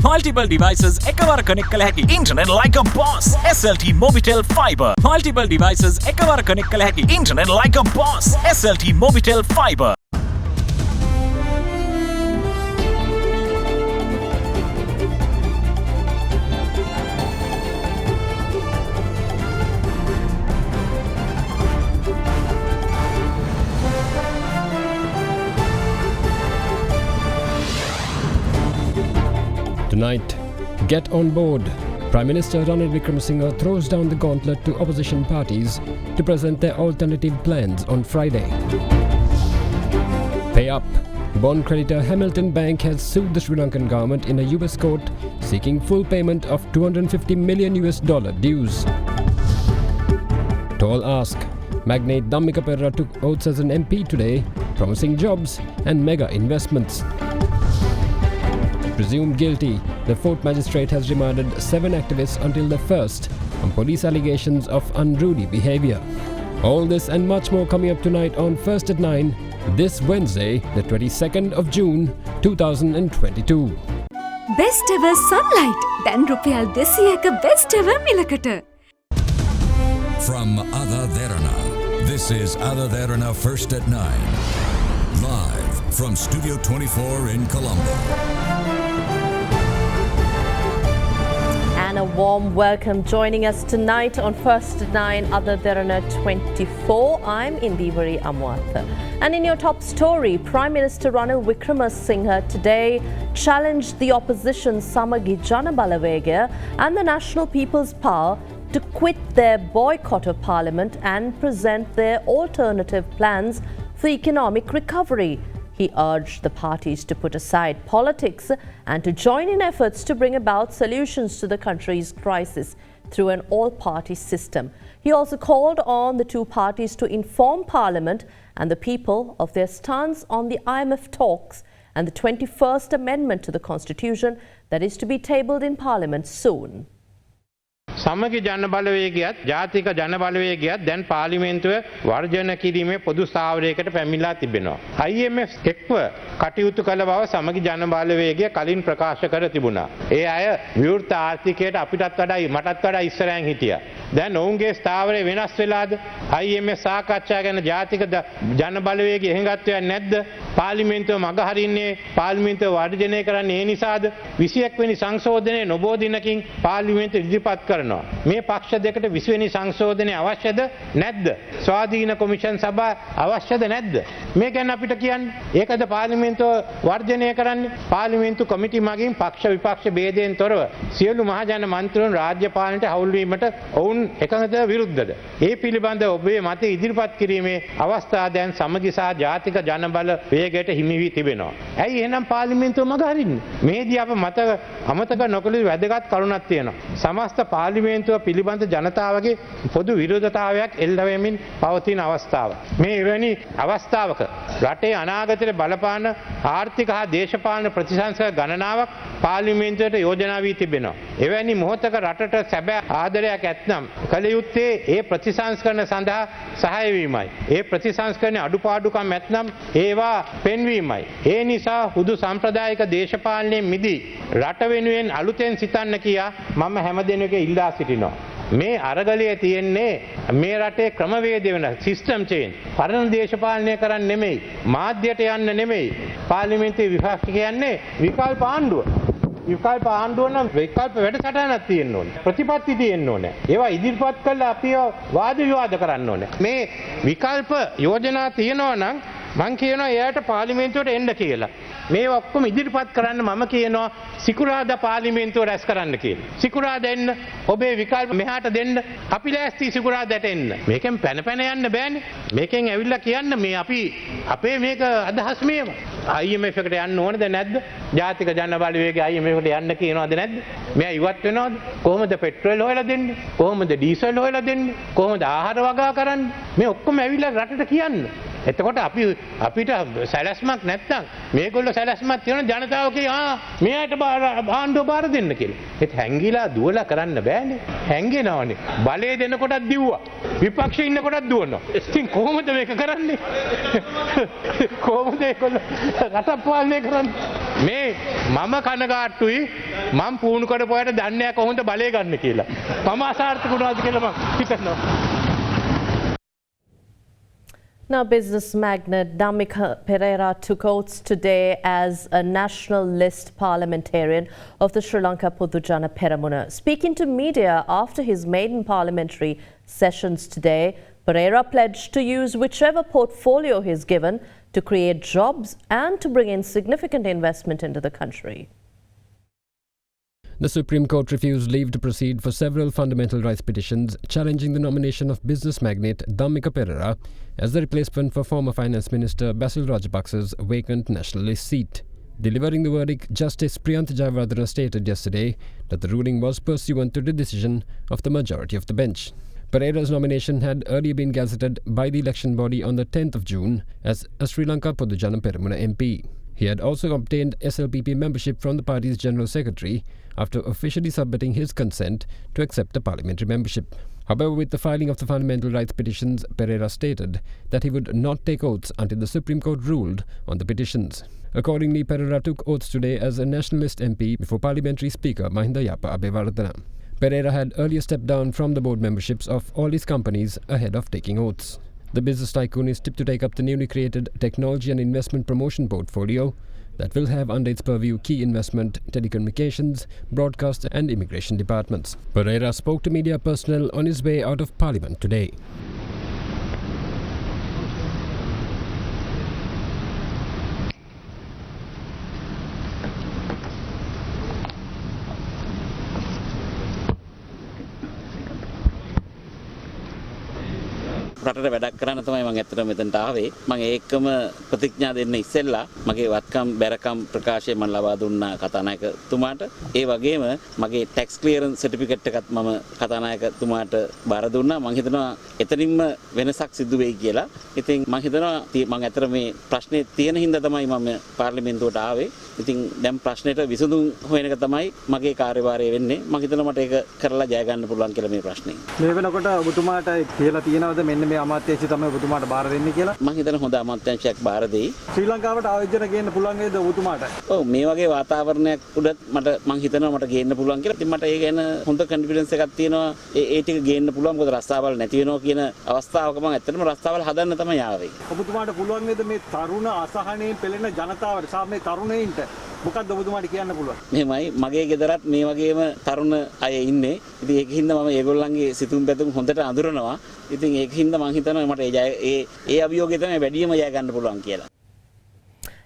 Multiple devices එකවර connect කළ හැකි internet like a boss. SLT Mobitel Fiber. Multiple devices එකවර connect කළ හැකි internet like a boss. SLT Mobitel Fiber. Tonight, get on board. Prime Minister Ranil Wickremesinghe throws down the gauntlet to opposition parties to present their alternative plans on Friday. Pay up. Bond creditor Hamilton Bank has sued the Sri Lankan government in a US court seeking full payment of $250 million dues. Tall ask. Magnate Dhammika Perera took oaths as an MP today, promising jobs and mega investments. Presumed guilty, the fourth magistrate has remanded 7 activists until the 1st on police allegations of unruly behaviour. All this and much more coming up tonight on First at 9, this Wednesday, the 22nd of June, 2022. Best ever sunlight. Then Rupial Desiyaka best ever milakata. From AdaDerana, this is AdaDerana First at 9. Live from Studio 24 in Colombo. And a warm welcome joining us tonight on First at 9, AdaDerana 24. I'm Indivari Amwatha. And in your top story, Prime Minister Ranil Wickremesinghe today challenged the opposition Samagi Jana Balawega and the National People's Power to quit their boycott of Parliament and present their alternative plans for economic recovery. He urged the parties to put aside politics and to join in efforts to bring about solutions to the country's crisis through an all-party system. He also called on the two parties to inform Parliament and the people of their stance on the IMF talks and the 21st Amendment to the Constitution that is to be tabled in Parliament soon. සමගි ජන බලවේගයත් ජාතික ජන බලවේගයත් දැන් පාර්ලිමේන්තුවේ වර්ජන කිරීමේ පොදු ස්ථාවරයකට පැමිණලා තිබෙනවා. IMF එක්ව කටයුතු කළ බව සමගි ජන බලවේගය කලින් ප්‍රකාශ කර තිබුණා. ඒ අය විවෘත ආර්ථිකයට අපිටත් වඩා මටත් වඩා ඉස්සරහින් හිටියා. දැන් ඔවුන්ගේ ස්ථාවරය වෙනස් වෙලාද? IMF සාකච්ඡා ගැන ජාතික ජන බලවේගය එහෙඟත් වෙන්නේ නැද්ද? පාර්ලිමේන්තුව මග හරින්නේ පාර්ලිමේන්තුව වර්ජනය කරන්නේ ඒ නිසාද? 21 වෙනි සංශෝධනයේ නොබෝ දිනකින් පාර්ලිමේන්තුව ඉදිරිපත් කරනවා. මේ පක්ෂ දෙකට 20 වෙනි සංශෝධනය අවශ්‍යද නැද්ද? ස්වාධීන කොමිෂන් සභා අවශ්‍යද නැද්ද? මේ ගැන අපිට කියන්න. ඒකද පාර්ලිමේන්තුව වර්ජනය කරන්නේ? පාර්ලිමේන්තු කමිටු මගින් පක්ෂ විපක්ෂ ભેදයෙන් තොරව සියලු මහජන මන්ත්‍රීන් රාජ්‍ය පාලනයට හවුල් වීමට ඔවුන් එකඟද විරුද්ධද? ඒ පිළිබඳව ඔබේ මත ඉදිරිපත් කිරීමේ අවස්ථාව දැන් සමගි සහ ජාතික ජන බල වේගයට හිමි වී තිබෙනවා. ඇයි එහෙනම් පාර්ලිමේන්තුව මග හරින්නේ? මේදී අප මත අමතක නොකළ වැදගත් කරුණක් තියෙනවා. සමස්ත පාර්ලිමේන්තුව පිළිබඳ ජනතාවගේ පොදු විරෝධතාවයක් එල්ල වෙමින් පවතින අවස්ථාව. මේ එවැනි අවස්ථාවක රටේ අනාගතයට බලපාන ආර්ථික හා දේශපාලන ප්‍රතිසංස්කර ගණනාවක් පාර්ලිමේන්තුවට යෝජනා වී තිබෙනවා. එවැනි මොහොතක රටට සැබෑ ආදරයක් ඇතනම් කළ යුත්තේ ඒ ප්‍රතිසංස්කරණ සඳහා සහාය වීමයි. ඒ ප්‍රතිසංස්කරණ අඩුපාඩුකම් ඇතනම් ඒවා පෙන්වීමයි. ඒ නිසා හුදු සම්ප්‍රදායික දේශපාලනයෙන් මිදී රට වෙනුවෙන් අලුතෙන් සිතන්න කියා මම හැමදෙනෙකුගේ ඉල්ලා සිටිනවා. මේ අරගලයේ තියෙන්නේ මේ රටේ ක්‍රමවේද වෙන සිස්ටම් චේන්ජ්. පරණ දේශපාලනය කරන්න නෙමෙයි, මාධ්‍යයට යන්න නෙමෙයි. පාර්ලිමේන්තුවේ විපක්ෂ කියන්නේ විකල්ප ආණ්ඩුව. විකල්ප ආණ්ඩුව නම් විකල්ප වැඩසටහනක් තියෙන්න ඕනේ. ප්‍රතිපත්ති තියෙන්න ඕනේ. ඒවා ඉදිරිපත් කළා අපිව වාද විවාද කරන්න ඕනේ. මේ විකල්ප යෝජනා තියෙනවා නම් මං කියනවා එයාට පාර්ලිමේන්තුවට එන්න කියලා. මේ ඔක්කොම ඉදිරිපත් කරන්න මම කියනවා සිකුරාදා පාර්ලිමේන්තුව රැස් කරන්න කියලා. සිකුරාදා එන්න ඔබේ විකල්ප මෙහාට දෙන්න. අපි ලෑස්ති සිකුරාදාට එන්න. මේකෙන් පැන යන්න බෑනේ. මේකෙන් ඇවිල්ලා කියන්න මේ අපි අපේ මේක අදහස් මේව. IMF එකට යන්න ඕනද නැද්ද? ජාතික ජන බලවේගය IMF එකට යන්න කියනවද නැද්ද? මෙයා ඉවත් වෙනවද? කොහොමද පෙට්‍රල් හොයලා දෙන්නේ? කොහොමද ඩීසල් හොයලා දෙන්නේ? කොහොමද ආහාර වගා කරන්නේ? මේ ඔක්කොම ඇවිල්ලා රටට කියන්න. එතකොට අපිට සැලැස්මක් නැත්නම් මේගොල්ලෝ සැලැස්මක් තියෙන ජනතාව කියනවා මෙයාට ආණ්ඩුව බාර දෙන්න කියලා. ඒත් හැංගිලා දුවලා කරන්න බෑනේ. හැංගෙනවනේ. බලය දෙනකොටත් දිව්වා. විපක්ෂේ ඉන්නකොටත් දුවනවා. ඉතින් කොහොමද මේක කරන්නේ? කොහොමද ඒගොල්ලෝ රට පාලනය කරන්නේ? මේ මම කනගාටුයි මම පුහුණු කරපු අයට දන්නේ නැහැ කොහොමද බලය ගන්න කියලා. මම අසාර්ථක වුණාද කියලා මම හිතනවා. Now, business magnate Dhammika Pereira took oaths today as a national list parliamentarian of the Sri Lanka Podujana Peramuna. Speaking to media after his maiden parliamentary sessions today, Pereira pledged to use whichever portfolio he is given to create jobs and to bring in significant investment into the country. The Supreme Court refused leave to proceed for several fundamental rights petitions challenging the nomination of business magnate Dhammika Pereira as the replacement for former Finance Minister Basil Rajapaksa's vacant nationalist seat. Delivering the verdict, Justice Priyanth Jayawardena stated yesterday that the ruling was pursuant to the decision of the majority of the bench. Pereira's nomination had earlier been gazetted by the election body on the 10th of June as a Sri Lanka Podujana Peramuna MP. He had also obtained SLPP membership from the party's General Secretary after officially submitting his consent to accept the parliamentary membership. However, with the filing of the fundamental rights petitions, Pereira stated that he would not take oaths until the Supreme Court ruled on the petitions. Accordingly, Pereira took oaths today as a Nationalist MP before Parliamentary Speaker Mahinda Yapa Abewardena. Pereira had earlier stepped down from the board memberships of all his companies ahead of taking oaths. The business tycoon is tipped to take up the newly created Technology and Investment Promotion Portfolio that will have under its purview key investment, telecommunications, broadcast and immigration departments. Pereira spoke to media personnel on his way out of Parliament today. රටට වැඩක් කරන්න තමයි මම ඇත්තටම මෙතනට ආවේ. මම ඒකම ප්‍රතිඥා දෙන්න ඉස්සෙල්ලා මගේ වත්කම් බැරකම් ප්‍රකාශය මම ලබා දුන්නා කතානායකතුමාට. ඒ වගේම මගේ ටැක්ස් ක්ලියරන්ස් සර්ටිෆිකේට් එකත් මම කතානායකතුමාට බාර දුන්නා. මම හිතනවා එතනින්ම වෙනසක් සිදු වෙයි කියලා. ඉතින් මම හිතනවා මම ඇත්තට මේ ප්‍රශ්නේ තියෙන හින්දා තමයි මම පාර්ලිමේන්තුවට ආවේ. ඉතින් දැන් ප්‍රශ්නෙට විසඳුම් හොයන එක තමයි මගේ කාර්යභාරය වෙන්නේ. මම හිතනවා මට ඒක කරලා ජය ගන්න පුළුවන් කියලා මේ ප්‍රශ්නේ. මේ වෙනකොට ඔබතුමාට කියලා තියෙනවද මෙන්න මේ අමාත්‍යාංශය තමයි ඔබතුමාට බාර දෙන්නේ කියලා? මම හිතන හොඳ අමාත්‍යාංශයක් බාර දෙයි. ශ්‍රී ලංකාවට ආයෝජන ගේන්න පුළුවන් වේද ඔබතුමාට? ඔව් මේ වගේ වාතාවරණයක් උඩත් මම හිතනවා මට ගේන්න පුළුවන් කියලා. ඉතින් මට ඒ ගැන හොඳ කොන්ෆිඩන්ස් එකක් තියෙනවා. ඒ ටික ගේන්න පුළුවන්. මොකද රස්සාවල් නැති වෙනවා කියන අවස්ථාවක මම ඇත්තටම රස්සාවල් හදන්න තමයි ආවේ. ඔබතුමාට පුළුවන් වේද මේ තරුණ අසහනයෙන් පෙළෙන ජනතාවට සහ මේ තරුණයින්ට මොකක්ද ඔබතුමාට කියන්න පුළුවන්? මෙහෙමයි මගේ ගෙදරත් මේ වගේම තරුණ අය ඉන්නේ. ඉතින් ඒකින්ද මම ඒගොල්ලන්ගේ සිතුම් පැතුම් හොඳට අඳුරනවා. ඉතින් ඒකින්ද මම හිතනවා මට ඒ අභියෝගය තමයි වැඩිම ජය ගන්න පුළුවන් කියලා.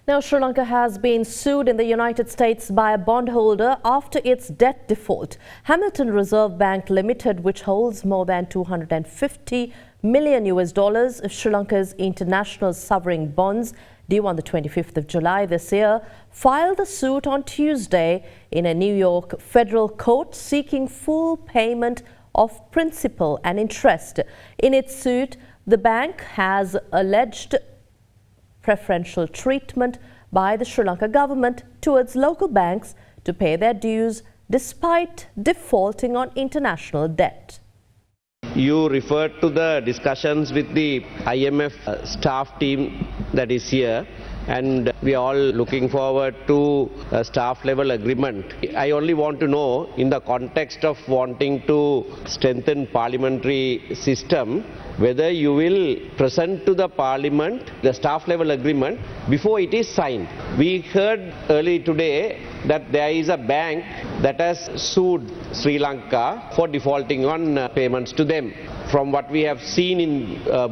Now, Sri Lanka has been sued in the United States by a bondholder after its debt default. Hamilton Reserve Bank Limited, which holds more than $250 million of Sri Lanka's international sovereign bonds due on the 25th of July this year, filed a suit on Tuesday in a New York federal court seeking full payment of principal and interest. In its suit, the bank has alleged preferential treatment by the Sri Lanka government towards local banks to pay their dues despite defaulting on international debt. You referred to the discussions with the IMF staff team that is here, and we are all looking forward to a staff level agreement. I only want to know, in the context of wanting to strengthen parliamentary system, whether you will present to the parliament the staff level agreement before it is signed. We heard early today that there is a bank that has sued Sri Lanka for defaulting on payments to them. From what we have seen in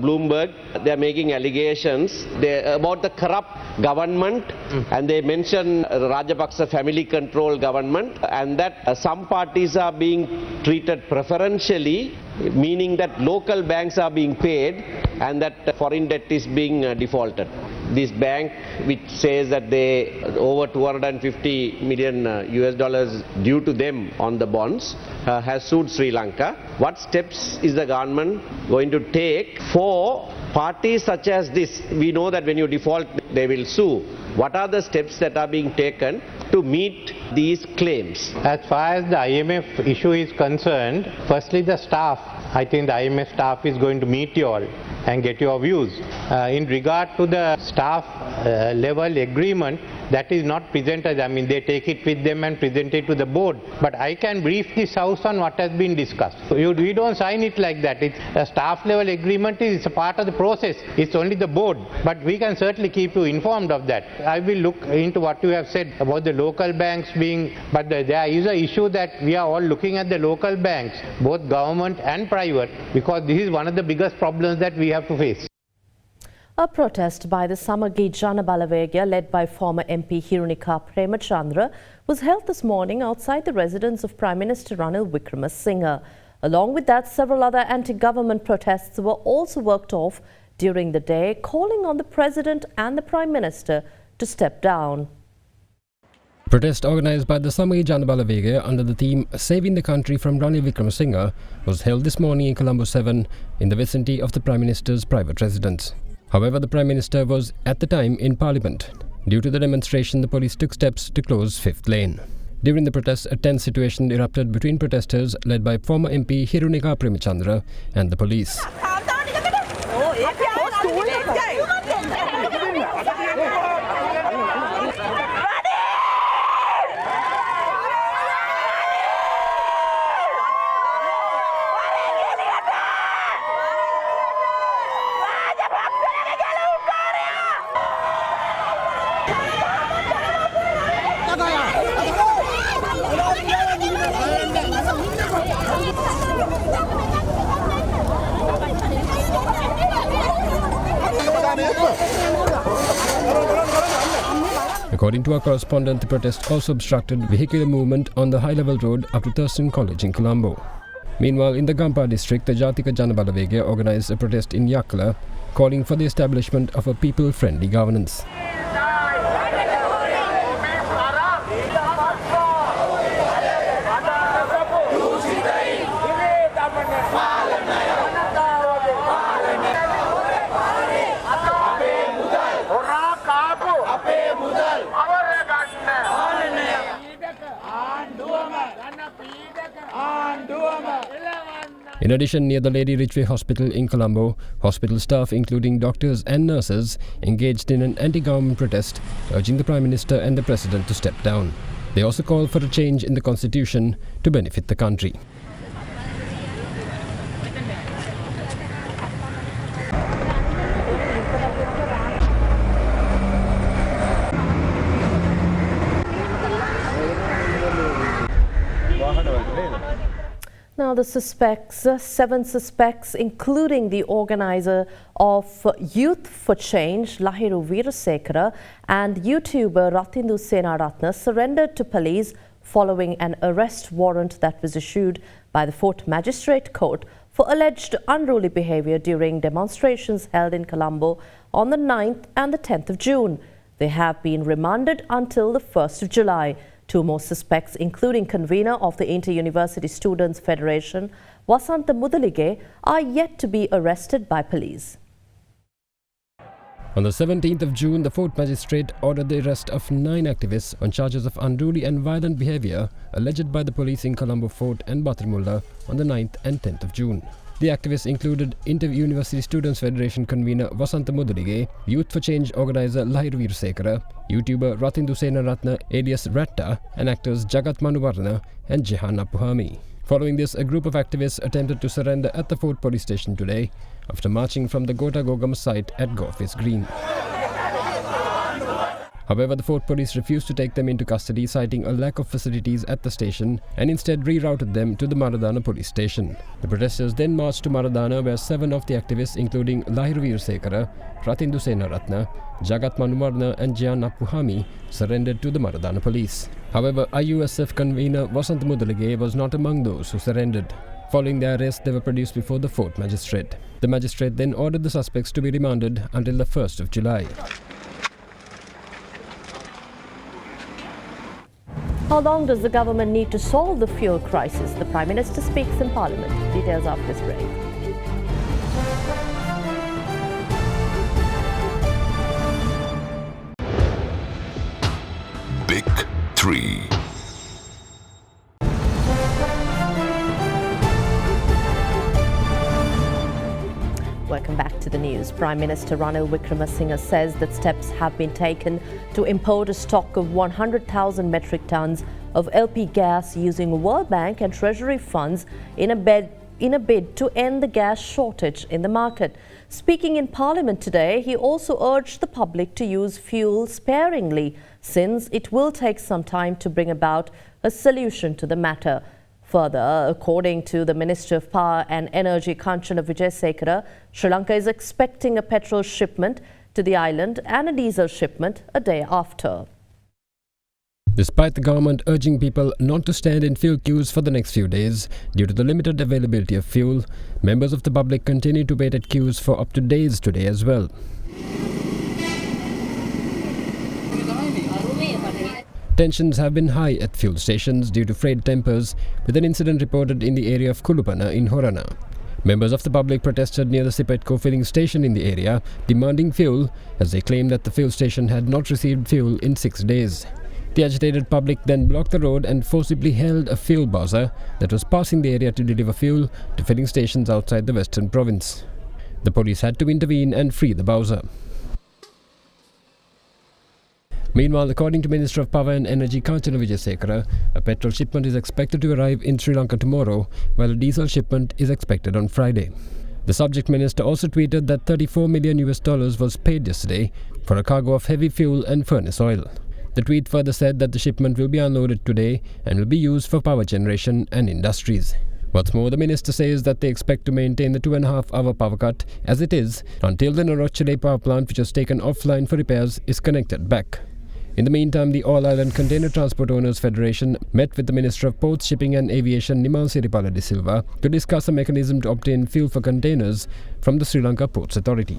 Bloomberg, they are making allegations about the corrupt government, and they mention Rajapaksa family control government, and that some parties are being treated preferentially, meaning that local banks are being paid and that foreign debt is being defaulted. This bank, which says that they over $250 million due to them on the bonds, has sued Sri Lanka. What steps is the government going to take for parties such as this? We know that when you default, they will sue. What are the steps that are being taken to meet these claims? As far as the IMF issue is concerned, firstly the staff, I think the IMF staff is going to meet you all and get your views. In regard to the staff level agreement, that is not presented. I mean, they take it with them and present it to the board. But I can brief this House on what has been discussed. We don't sign it like that. It's a staff level agreement is a part of the process. It's only the board. But we can certainly keep you informed of that. I will look into what you have said about the local banks being, but there is an issue that we are all looking at the local banks, both government and private, because this is one of the biggest problems that we have to face. A protest by the Samagi Jana Balawegaya, led by former MP Hirunika Premachandra, was held this morning outside the residence of Prime Minister Ranil Wickremesinghe. Along with that, several other anti-government protests were also worked off during the day, calling on the President and the Prime Minister to step down. Protest organised by the Samagi Jana Balawegaya under the theme Saving the Country from Ranil Wickremesinghe was held this morning in Colombo 7 in the vicinity of the Prime Minister's private residence. However, the Prime Minister was at the time in Parliament. Due to the demonstration, the police took steps to close 5th lane. During the protest, a tense situation erupted between protesters led by former MP Hirunika Premachandra and the police. According to our correspondent, the protest also obstructed vehicular movement on the high-level road up to Thurston College in Colombo. Meanwhile, in the Gampa district, the Jatika Jana Balawegaya organised a protest in Yakla, calling for the establishment of a people-friendly governance. In addition, near the Lady Ridgway Hospital in Colombo, hospital staff including doctors and nurses engaged in an anti-government protest, urging the Prime Minister and the President to step down. They also called for a change in the constitution to benefit the country. Now the suspects, 7 suspects, including the organizer of Youth for Change, Lahiru Veerasekara, and YouTuber Rathindu Senaratne, surrendered to police following an arrest warrant that was issued by the Fort Magistrate Court for alleged unruly behaviour during demonstrations held in Colombo on the 9th and the 10th of June. They have been remanded until the 1st of July. 2 more suspects, including convener of the Inter-University Students' Federation, Vasanta Mudalige, are yet to be arrested by police. On the 17th of June, the Fort Magistrate ordered the arrest of 9 activists on charges of unruly and violent behaviour alleged by the police in Colombo Fort and Batrimulla on the 9th and 10th of June. The activists included Inter-University Students' Federation convener Vasanta Mudalige, Youth for Change organizer Lahiru Veerasekara, YouTuber Rathindu Senaratne alias Ratta, and actors Jagat Manuvarna and Jehan Apuhami. Following this, a group of activists attempted to surrender at the Fort Police Station today after marching from the Gota Gogam site at Gorface Green. However, the Fort Police refused to take them into custody, citing a lack of facilities at the station, and instead rerouted them to the Maradana Police Station. The protesters then marched to Maradana, where 7 of the activists, including Lahiru Veerasekara, Rathindu Senaratne, Jagat Manuvarna and Jehan Apuhami, surrendered to the Maradana Police. However, IUSF convener Vasanta Mudalige was not among those who surrendered. Following their arrest, they were produced before the Fort Magistrate. The magistrate then ordered the suspects to be remanded until the 1st of July. How long does the government need to solve the fuel crisis? The Prime Minister speaks in Parliament. Details after this break. Big 3. Welcome back to the news. Prime Minister Ranil Wickremesinghe says that steps have been taken to import a stock of 100,000 metric tons of LP gas using World Bank and Treasury funds in a bid to end the gas shortage in the market. Speaking in Parliament today, he also urged the public to use fuel sparingly, since it will take some time to bring about a solution to the matter. Further, according to the Minister of Power and Energy, Kanchana Wijesekara, Sri Lanka is expecting a petrol shipment to the island and a diesel shipment a day after. Despite the government urging people not to stand in fuel queues for the next few days due to the limited availability of fuel, members of the public continue to wait at queues for up to days today as well. Tensions have been high at fuel stations due to frayed tempers, with an incident reported in the area of Kulupana in Horana. Members of the public protested near the Sipetco filling station in the area, demanding fuel, as they claimed that the fuel station had not received fuel in 6 days. The agitated public then blocked the road and forcibly held a fuel buzzer that was passing the area to deliver fuel to filling stations outside the western province. The police had to intervene and free the bowser. Meanwhile, according to Minister of Power and Energy Kanchana Wijesekara, a petrol shipment is expected to arrive in Sri Lanka tomorrow, while a diesel shipment is expected on Friday. The subject minister also tweeted that $34 million was paid yesterday for a cargo of heavy fuel and furnace oil. The tweet further said that the shipment will be unloaded today and will be used for power generation and industries. What's more, the minister says that they expect to maintain the 2.5-hour power cut as it is until the Norochile power plant, which was taken offline for repairs, is connected back. In the meantime, the All Island Container Transport Owners Federation met with the Minister of Ports, Shipping and Aviation Nimal Siripala de Silva to discuss a mechanism to obtain fuel for containers from the Sri Lanka Ports Authority.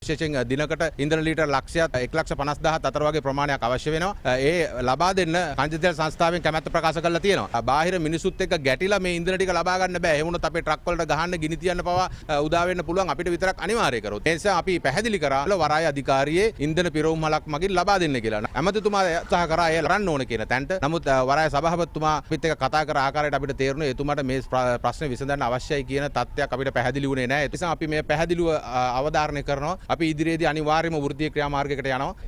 විශේෂයෙන් දිනකට ඉන්ධන litre ලක්ෂයක් 1,50,000 අතර වගේ ප්‍රමාණයක් අවශ්‍ය වෙනවා. ඒ ලබා දෙන්න කනිජ තෙල් සංස්ථාවෙන් කැමැත්ත ප්‍රකාශ කරලා තියෙනවා. බාහිර මිනිසුත් එක්ක ගැටිලා මේ ඉන්ධන ටික ලබා ගන්න බෑ. ඒ වුණොත් අපේ ට්‍රක් වලට ගහන්න ගිනි තියන්න පවා උදා වෙන්න පුළුවන් අපිට විතරක් අනිවාර්ය කරොත්. ඒ නිසා අපි පැහැදිලි කරා වරාය අධිකාරියේ ඉන්ධන පිරවුම් මලක් මගින් ලබා දෙන්න කියලා. ඇමතිතුමා උත්සාහ කරා ඒ ලරන්න ඕන කියන තැනට. නමුත් වරාය සභාපතිතුමා අපිත් එක්ක කතා කර ආකාරයට අපිට තේරුණා එතුමාට මේ ප්‍රශ්නේ විසඳන්න අවශ්‍යයි කියන තත්ත්වයක් අපිට පැහැදිලි වුණේ නැහැ. ඒ නිසා අපි මේ පැහැදිලිව අවධාරණය කරනවා. අපි ඉදිරියේදී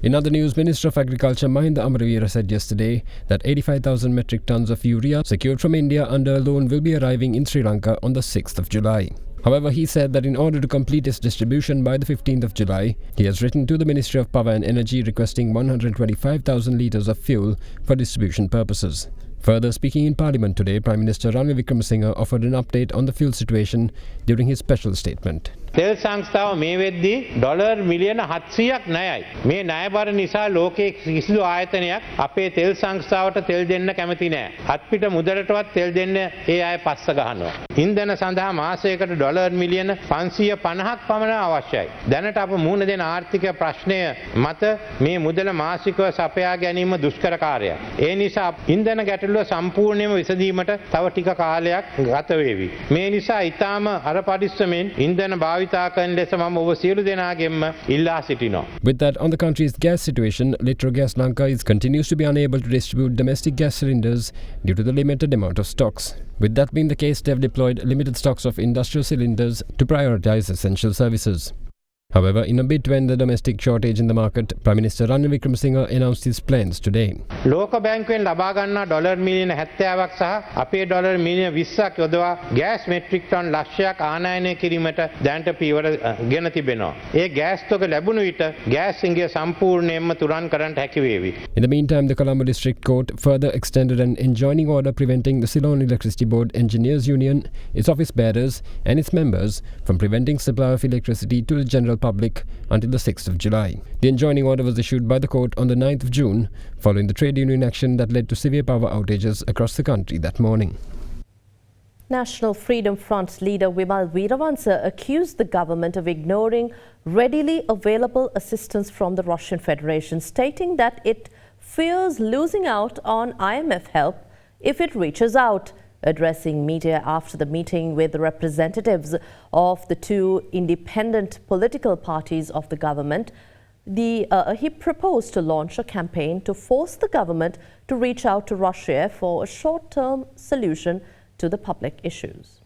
In other news, Minister of Agriculture Mahinda Amaraveera said yesterday that 85,000 metric tons of urea secured from India under a loan will be arriving in Sri Lanka on the 6th of July. However, he said that in order to complete its distribution by the 15th of July, he has written to the Ministry of Power and Energy requesting 125,000 litres of fuel for distribution purposes. Further, speaking in Parliament today, Prime Minister Ranil Wickremesinghe offered an update on the fuel situation during his special statement. තෙල් සංස්ථාව මේ වෙද්දී dollar මිලියන 700ක් ණයයි. මේ ණයබර නිසා ලෝකයේ කිසිදු ආයතනයක් අපේ තෙල් සංස්ථාවට තෙල් දෙන්න කැමති නෑ. අත්පිට මුදලටවත් තෙල් දෙන්න ඒ අය පස්ස ගහනවා. ඉන්ධන සඳහා මාසයකට ඩොලර් මිලියන 550ක් පමණ අවශ්‍යයි. දැනට අප මුහුණ දෙන ආර්ථික ප්‍රශ්නය මත මේ මුදල මාසිකව සපයා ගැනීම දුෂ්කර කාර්යයක්. ඒ නිසා ඉන්ධන ගැටලුව සම්පූර්ණයෙන්ම විසඳීමට තව ටික කාලයක් ගත වේවි. මේ නිසා ඊටාම අර පරිස්සමෙන් ඉන්ධන With that, on the country's gas situation, Electrogas Lanka continues to be unable to distribute domestic gas cylinders due to the limited amount of stocks. With that being the case, they have deployed limited stocks of industrial cylinders to prioritize essential services. However, in a bid to end the domestic shortage in the market, Prime Minister Ranil Wickremesinghe announced his plans today. ලෝක බැංකුවෙන් ලබා ගන්නා dollar මිලියන 70ක් සහ අපේ dollar මිලියන 20ක් යොදවා gas metric ton ලක්ෂයක් ආනයනය කිරීමට දැනට පියවර ගෙන තිබෙනවා. ඒ ගෑස් තොග ලැබුණු විට ගෑස් සිංගය සම්පූර්ණයෙන්ම තුරන් කරන්නට හැකි වේවි. In the meantime, the Colombo District Court further extended an enjoining order preventing the Ceylon Electricity Board Engineers Union, its office bearers and its members from preventing supply of electricity to the general public until the 6th of July. The enjoining order was issued by the court on the 9th of June, following the trade union action that led to severe power outages across the country that morning. National Freedom Front's leader Wimal Weerawansa accused the government of ignoring readily available assistance from the Russian Federation, stating that it fears losing out on IMF help if it reaches out. Addressing media after the meeting with the representatives of the two independent political parties of the government, he proposed to launch a campaign to force the government to reach out to Russia for a short-term solution to the public issues.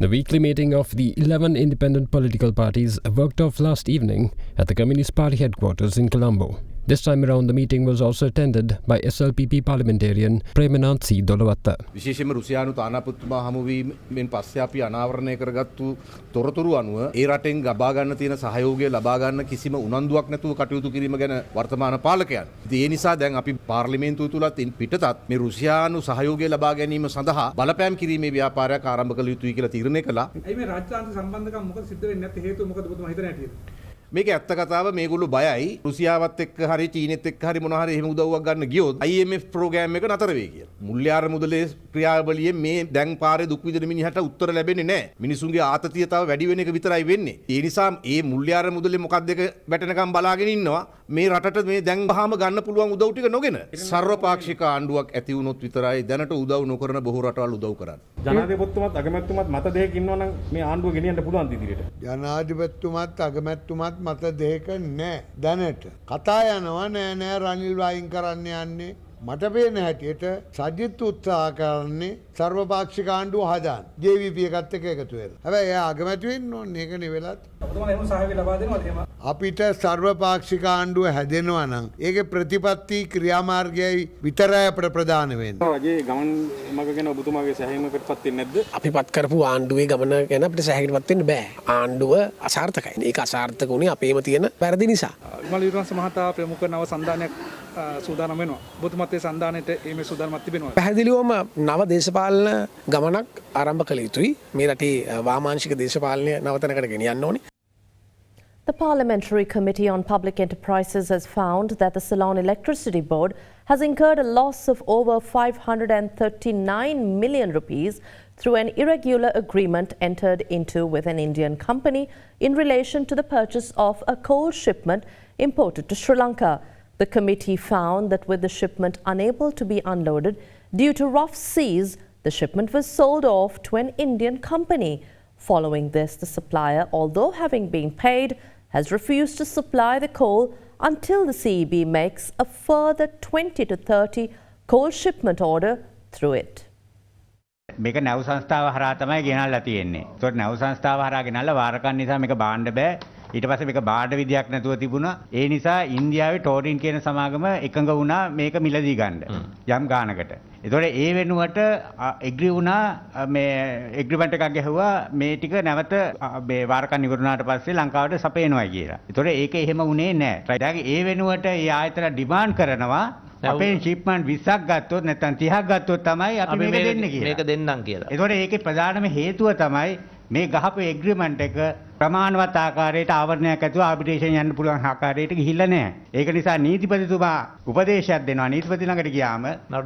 The weekly meeting of the 11 independent political parties worked off last evening at the Communist Party headquarters in Colombo. This time around, the meeting was also attended by SLPP parliamentarian Premanand C. Dolawatta. විශේෂයෙන්ම රුසියානු තානාපතිතුමා හමුවීමෙන් පස්සේ අපි අනාවරණය කරගත්තු තොරතුරු අනුව ඒ රටෙන් ලබා ගන්න තියෙන සහයෝගය ලබා ගන්න කිසිම උනන්දුවක් නැතුව කටයුතු කිරීම ගැන වර්තමාන පාලකයන්. ඉතින් ඒ නිසා දැන් අපි පාර්ලිමේන්තුව තුලත් පිටතත් මේ රුසියානු සහයෝගය ලබා ගැනීම සඳහා බලපෑම් කිරීමේ ව්‍යාපාරයක් ආරම්භ කළ යුතුයි කියලා තීරණය කළා. ඇයි මේ රාජ්‍යාන්තර සම්බන්ධකම් මොකද සිද්ධ වෙන්නේ නැත්තේ හේතුව මොකද ඔබතුමා හිතන හැටියට? මේක ඇත්ත කතාව මේගොල්ලෝ බයයි රුසියාවත් එක්ක හරි චීනෙත් එක්ක හරි මොනවා හරි එහෙම උදව්වක් ගන්න ගියොත් IMF ප්‍රෝග්‍රෑම් එක නතර වෙයි කියලා. මුල්‍ය ආරමුදලේ ක්‍රියාවලියේ මේ දැන් පාරේ දුක් විඳින මිනිහට උත්තර ලැබෙන්නේ නැහැ. මිනිසුන්ගේ ආතතිය තව වැඩි වෙන එක විතරයි වෙන්නේ. ඒ නිසා මේ මුල්‍ය ආරමුදලේ මොකක්ද එක වැටෙනකම් බලාගෙන ඉන්නවා. මේ රටට මේ දැන් වහාම ගන්න පුළුවන් උදව් ටික නොගෙන සර්වපාක්ෂික ආණ්ඩුවක් ඇති වුණොත් විතරයි දැනට උදව් නොකරන බොහෝ රටවල් උදව් කරන්නේ. ජනාධිපතිතුමත් අගමැතිතුමත් මත දෙකක් ඉන්නවා නම් මේ ආණ්ඩුව ගෙනියන්න පුළුවන් ඉදිරියට. ජනාධිපතිතුමත් අගමැතිතුමත් මත දෙක නෑ දැනට කතා යනවා නෑ රනිල් වයින් කරන්න යන්නේ මට පේන හැටියට සජිත් උත්සාහ කරන්නේ සර්වපාක්ෂික ආණ්ඩුව හදාන්න JVP එකත් එක්ක එකතු වෙලා. හැබැයි එයා අගමැති වෙන්න ඕනේ ඒකනේ වෙලත්. ඔබතුමාලා එහෙම සහයෝගය ලබා දෙනවද එහෙම? අපිට සර්වපාක්ෂික ආණ්ඩුව හැදෙනවා නම් ඒකේ ප්‍රතිපත්ති ක්‍රියාමාර්ගයයි විතරයි අපිට ප්‍රධාන වෙන්නේ. රජයේ ගමන් මග ගැන ඔබතුමාගේ සැහැීමකටපත් වෙන්නේ නැද්ද? අපි පත් කරපු ආණ්ඩුවේ ගමන ගැන අපිට සැහැීමකටපත් වෙන්න බෑ. ආණ්ඩුව අසාර්ථකයි. ඒක අසාර්ථක උනේ අපේම තියෙන වැරදි නිසා. විමල් විරවංශ මහතා ප්‍රමුඛ නව සන්දානයක් සූදානම් වෙනවා. ඔබතුමාත් ඒ සන්දානෙට මේ සූදානමක් තිබෙනවා. පැහැදිලිවම නව දේශපාලන ගමනක් ආරම්භ කළ යුතුයි. මේ රටේ වාමාංශික දේශපාලනය නවතනකට ගෙනියන්න ඕනේ. The Parliamentary Committee on Public Enterprises has found that the Ceylon Electricity Board has incurred a loss of over 539 million rupees through an irregular agreement entered into with an Indian company in relation to the purchase of a coal shipment imported to Sri Lanka. The committee found that with the shipment unable to be unloaded due to rough seas, the shipment was sold off to an Indian company. Following this, the supplier, although having been paid, has refused to supply the coal until the CEB makes a further 20 to 30 coal shipment order through it. මේක නැව් සංස්ථාව හරහා තමයි ගෙනල්ලා තියෙන්නේ. ඒතකොට නැව් සංස්ථාව හරහා ගෙනල්ලා වාරකම් නිසා මේක බාන්න බෑ. ඊට පස්සේ මේක බාඩ විදියක් නැතුව තිබුණා. ඒ නිසා ඉන්දියාවේ ටෝරින් කියන සමාගම එකඟ වුණා මේක මිලදී ගන්න යම් ගානකට. ඒතකොට ඒ වෙනුවට එග්‍රී වුණා මේ එග්‍රීමන්ට් එකක් ගැහුවා මේ ටික නැවත මේ වාරකම් ඉවරුණාට පස්සේ ලංකාවට සපයනවායි කියලා. ඒතකොට ඒක එහෙම වුණේ නැහැ. රයිට්. ඒ වෙනුවට ඒ ආයතන ඩිමාන්ඩ් කරනවා අපේ ෂිප්මන්ට් 20ක් ගත්තොත් නැත්නම් 30ක් ගත්තොත් තමයි අපි මේක දෙන්නේ කියලා. මේක දෙන්නම් කියලා. ඒතකොට ඒකේ ප්‍රධානම හේතුව තමයි මේ ගහපු එග්‍රීමන්ට් එක ප්‍රමාණවත් ආකාරයට ආවරණයක් ඇතුව ආබිට්‍රේෂන් යන්න පුළුවන් ආකාරයට ගිහිල්ලා නැහැ. ඒක නිසා නීතිපතිතුමා උපදේශයක් දෙනවා. නීතිපති ළඟට ගියාම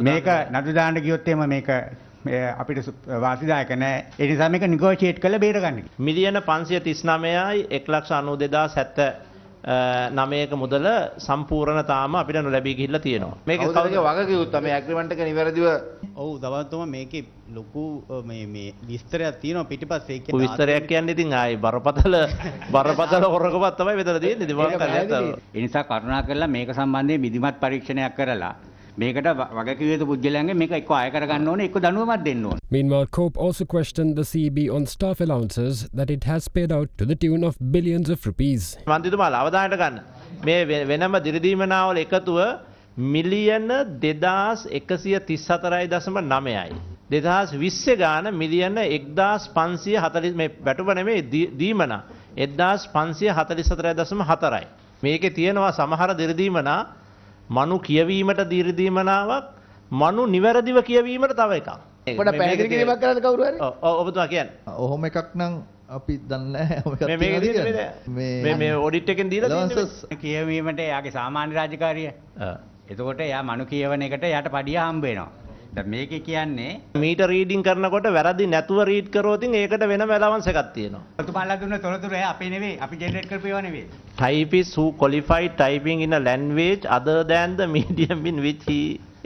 මේක නඩු දාන්න ගියොත් එම මේක අපිට වාසිදායක නැහැ. ඒ නිසා මේක නිගෝෂියේට් කරලා බේර ගන්න. මිලියන 539යි 1,92,79ක මුදල සම්පූර්ණ තාම අපිට නොලැබී ගිහිල්ලා තියෙනවා. මේක කවුද වගකියුත් මේ ඇග්‍රීමන්ට් එක නිවැරදිව ඔව් දවල්තුමා මේකේ ලොකු මේ විස්තරයක් තියෙනවා පිටිපස්සේ ඒක විස්තරයක් කියන්නේ ඉතින් ආයි බරපතල හොරකමක් තමයි මෙතන තියෙන්නේ. ඉතින් මම කියන්නේ ඒ නිසා කරුණා කරලා මේක සම්බන්ධයෙන් විධිමත් පරීක්ෂණයක් කරලා මේකට වගකිය යුතු පුද්ගලයන්ගේ මේක එක්ක ආය කරගන්න ඕනේ එක්ක දඬුවමක් දෙන්න ඕනේ. Meanwhile, COPE also questioned the CEB on staff allowances that it has paid out to the tune of billions of rupees. මන්ත්‍රීතුමාලා අවධානයට ගන්න. මේ වෙනම දිරිදීමනාවල එකතුව මිලියන 2134.9යි. 2020 ගාන මිලියන 1540 මේ වැටුප නෙමෙයි දීමනා 1544.4යි. මේකේ තියෙනවා සමහර දිරිදීමනා මනු කියවීමට දිරිදීමනාවක් මනු නිවැරදිව කියවීමට තව එකක්. ඔබට පැහැදිලි කිරීමක් කරන්න කවුරු හරි? ඔබතුමා කියන්නේ. ඔහොම එකක් නම් අපි දන්නේ නැහැ. මේ ඔඩිට් එකෙන් දීලා තියෙන්නේ කියවීමට යාගේ සාමාන්‍ය රාජකාරිය. එතකොට යා මනු කියවන එකට යාට පඩිය හම්බ වෙනවා. දැන් මේකේ කියන්නේ මීටර් රීඩින් කරනකොට වැරදි නැතුව රීඩ් කරොත් ඒකට වෙනම ඇලවන්ස් එකක් තියෙනවා. ඔතුමාලා දුන්න තොරතුරු අපේ නෙවෙයි අපි ජෙනරේට් කරපු ඒවා නෙවෙයි. Typists who qualified typing in a language other than the medium in which he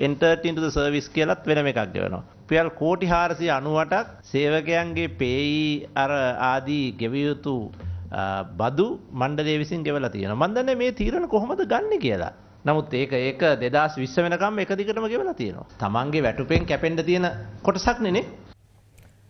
entered into the service කියලත් වෙනම එකක් දෙනවා. රුපියල් කෝටි 498ක් සේවකයන්ගේ පේයි අර ආදී ගෙවිය යුතු බදු මණ්ඩලය විසින් ගෙවලා තියෙනවා. මම දන්නේ මේ තීරණ කොහොමද ගන්නෙ කියලා. නමුත් ඒක 2020 වෙනකම් එක දිගටම ගෙවලා තියෙනවා. තමන්ගේ වැටුපෙන් කැපෙන්න තියෙන කොටසක් නෙනේ.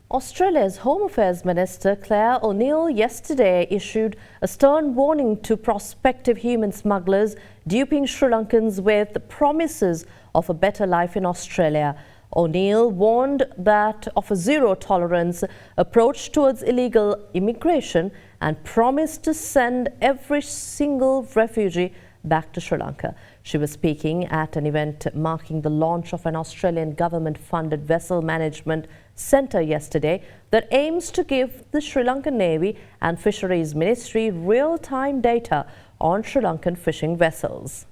Australia's Home Affairs Minister Claire O'Neill yesterday issued a stern warning to prospective human smugglers duping Sri Lankans with promises of a better life in Australia. O'Neill warned that of a zero-tolerance approach towards illegal immigration and promised to send every single refugee back to Sri Lanka. She was speaking at an event marking the launch of an Australian government-funded vessel management centre yesterday that aims to give the Sri Lankan Navy and Fisheries Ministry real-time data on Sri Lankan fishing vessels.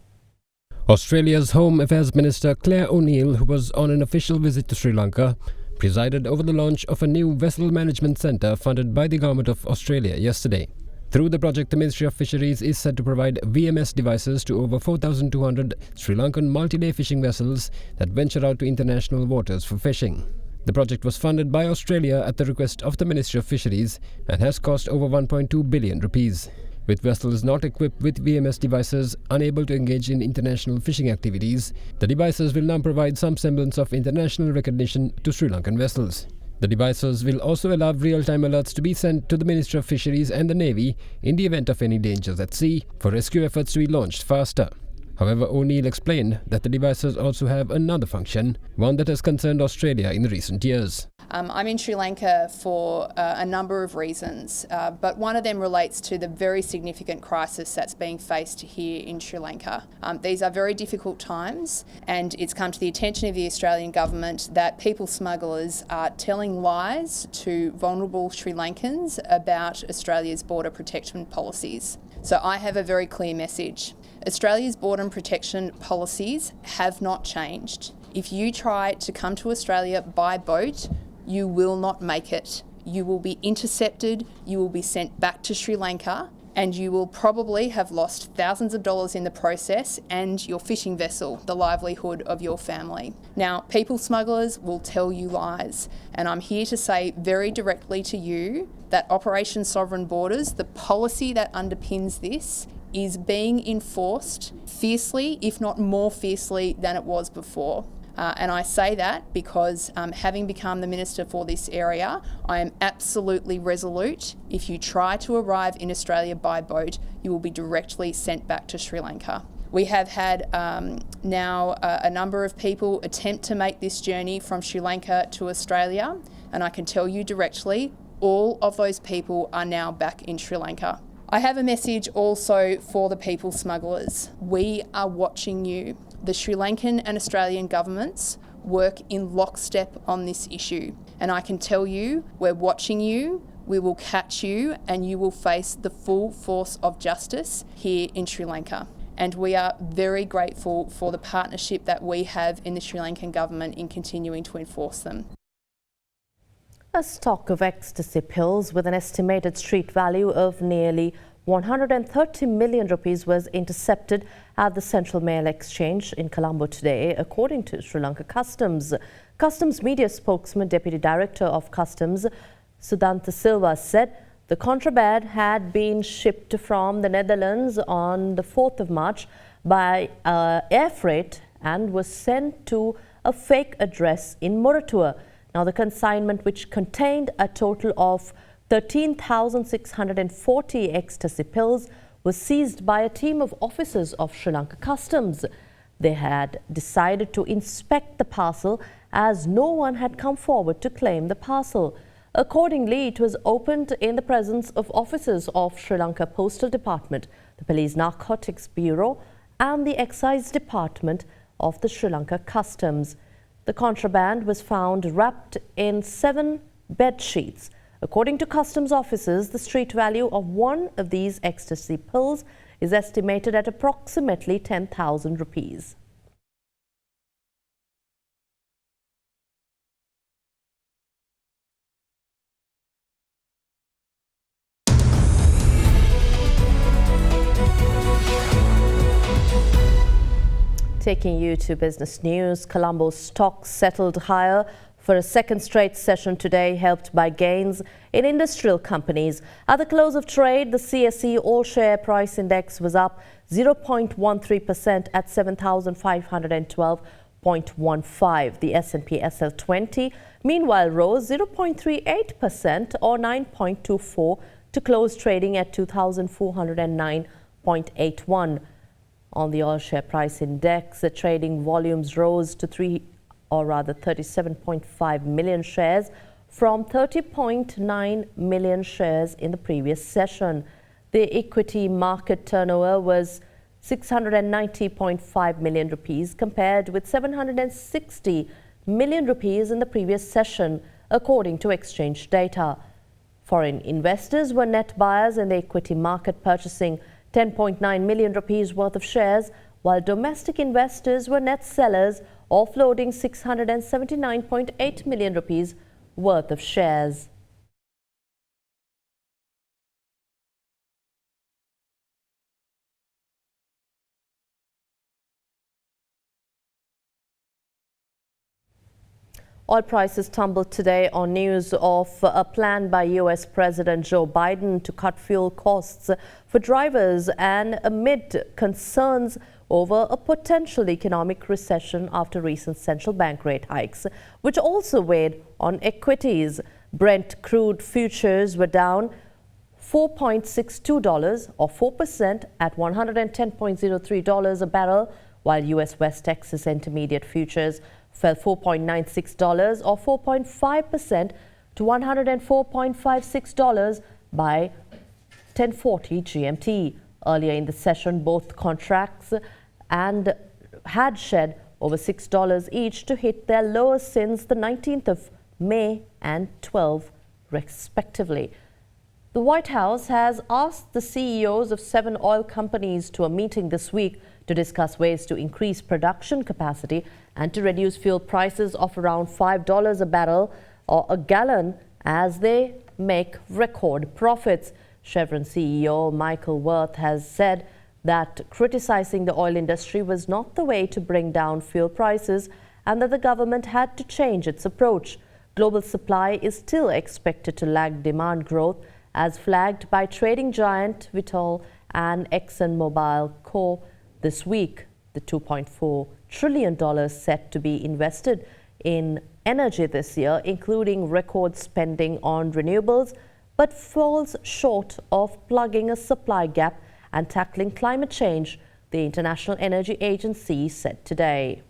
Australia's Home Affairs Minister Claire O'Neill, who was on an official visit to Sri Lanka, presided over the launch of a new vessel management centre funded by the Government of Australia yesterday. Through the project, the Ministry of Fisheries is set to provide VMS devices to over 4,200 Sri Lankan multi-day fishing vessels that venture out to international waters for fishing. The project was funded by Australia at the request of the Ministry of Fisheries and has cost over 1.2 billion rupees. With vessels not equipped with VMS devices unable to engage in international fishing activities, the devices will now provide some semblance of international recognition to Sri Lankan vessels. The devices will also allow real-time alerts to be sent to the Ministry of Fisheries and the Navy in the event of any dangers at sea for rescue efforts to be launched faster. However, O'Neill explained that the devices also have another function, one that has concerned Australia in recent years. I'm in Sri Lanka for a number of reasons, but one of them relates to the very significant crisis that's being faced here in Sri Lanka. These are very difficult times, and it's come to the attention of the Australian government that people smugglers are telling lies to vulnerable Sri Lankans about Australia's border protection policies. So I have a very clear message. Australia's border protection policies have not changed. If you try to come to Australia by boat, you will not make it. You will be intercepted, you will be sent back to Sri Lanka, and you will probably have lost thousands of dollars in the process and your fishing vessel, the livelihood of your family. Now, people smugglers will tell you lies, and I'm here to say very directly to you that Operation Sovereign Borders, the policy that underpins this, is being enforced fiercely, if not more fiercely than it was before. And I say that because having become the Minister for this area, I am absolutely resolute. If you try to arrive in Australia by boat, you will be directly sent back to Sri Lanka. We have had now a number of people attempt to make this journey from Sri Lanka to Australia, and I can tell you directly, all of those people are now back in Sri Lanka. I have a message also for the people smugglers. We are watching you. The Sri Lankan and Australian governments work in lockstep on this issue. And I can tell you, we're watching you, we will catch you, and you will face the full force of justice here in Sri Lanka. And we are very grateful for the partnership that we have in the Sri Lankan government in continuing to enforce them. A stock of ecstasy pills with an estimated street value of nearly 130 million rupees was intercepted at the Central Mail Exchange in Colombo today, according to Sri Lanka Customs. Customs media spokesman, Deputy Director of Customs, Sudanta Silva, said the contraband had been shipped from the Netherlands on the 4th of March by air freight and was sent to a fake address in Moratuwa. Now, the consignment, which contained a total of 13,640 ecstasy pills, was seized by a team of officers of Sri Lanka Customs. They had decided to inspect the parcel as no one had come forward to claim the parcel. Accordingly, it was opened in the presence of officers of Sri Lanka Postal Department, the Police Narcotics Bureau and the Excise Department of the Sri Lanka Customs. The contraband was found wrapped in 7 bed sheets. According to customs officers, the street value of one of these ecstasy pills is estimated at approximately 10,000 rupees. Taking you to business news, Colombo's stocks settled higher for a second straight session today, helped by gains in industrial companies. At the close of trade, the CSE All-Share Price Index was up 0.13% at 7,512 0.15. The S&P SL20 meanwhile rose 0.38% or 9.24 to close trading at 2,409.81. On the oil share price index, the trading volumes rose to 37.5 million shares from 30.9 million shares in the previous session. The equity market turnover was 690.5 million rupees compared with 760 million rupees in the previous session, according to exchange data. Foreign investors were net buyers in the equity market, purchasing 10.9 million rupees worth of shares, while domestic investors were net sellers, offloading 679.8 million rupees worth of shares. Oil prices tumbled today on news of a plan by US President Joe Biden to cut fuel costs for drivers and amid concerns over a potential economic recession after recent central bank rate hikes, which also weighed on equities. Brent crude futures were down $4.62 or 4% at $110.03 a barrel, while US West Texas Intermediate futures fell $4.96 or 4.5% to $104.56 by 10:40 GMT. Earlier in the session, both contracts and had shed over $6 each to hit their lowest since the 19th of May and 12 respectively. The White House has asked the CEOs of 7 oil companies to a meeting this week to discuss ways to increase production capacity and to reduce fuel prices of around $5 a barrel or a gallon as they make record profits. Chevron CEO Michael Wirth has said that criticizing the oil industry was not the way to bring down fuel prices and that the government had to change its approach. Global supply is still expected to lag demand growth, as flagged by trading giant Vitol and ExxonMobil Co. this week. The $2.4 trillion set to be invested in energy this year, including record spending on renewables, but falls short of plugging a supply gap and tackling climate change, the International Energy Agency said today.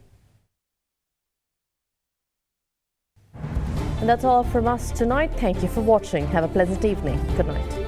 And that's all from us tonight. Thank you for watching. Have a pleasant evening. Good night.